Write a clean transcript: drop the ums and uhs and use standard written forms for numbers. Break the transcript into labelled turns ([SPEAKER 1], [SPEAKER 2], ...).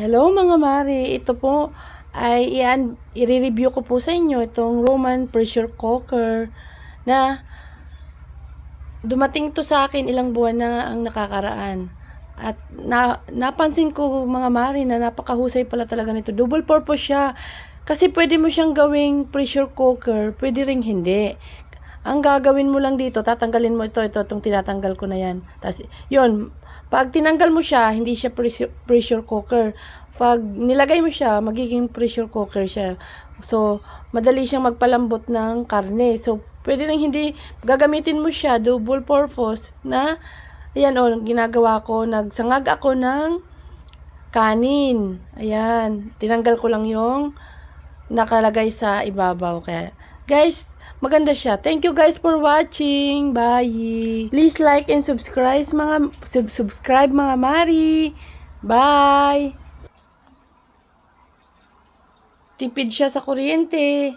[SPEAKER 1] Hello mga mari, ito po ay i-review ko po sa inyo itong Roman pressure cooker na dumating to sa akin ilang buwan na ang nakakaraan. At napansin ko mga mari na napakahusay pala talaga nito. Double purpose siya. Kasi pwede mo siyang gawing pressure cooker, pwede ring hindi. Ang gagawin mo lang dito, tatanggalin mo itong tinatanggal ko na yan. Tapos, yun, pag tinanggal mo siya, hindi siya pressure cooker. Pag nilagay mo siya, magiging pressure cooker siya. So, madali siyang magpalambot ng karne. So, pwede rin hindi, gagamitin mo siya, double purpose, na, ayan o, ginagawa ko, nagsangag ako ng kanin. Ayan, tinanggal ko lang yung nakalagay sa ibabaw. Kaya, guys, maganda siya. Thank you guys for watching. Bye. Please like and subscribe mga mari. Bye. Tipid siya sa kuryente.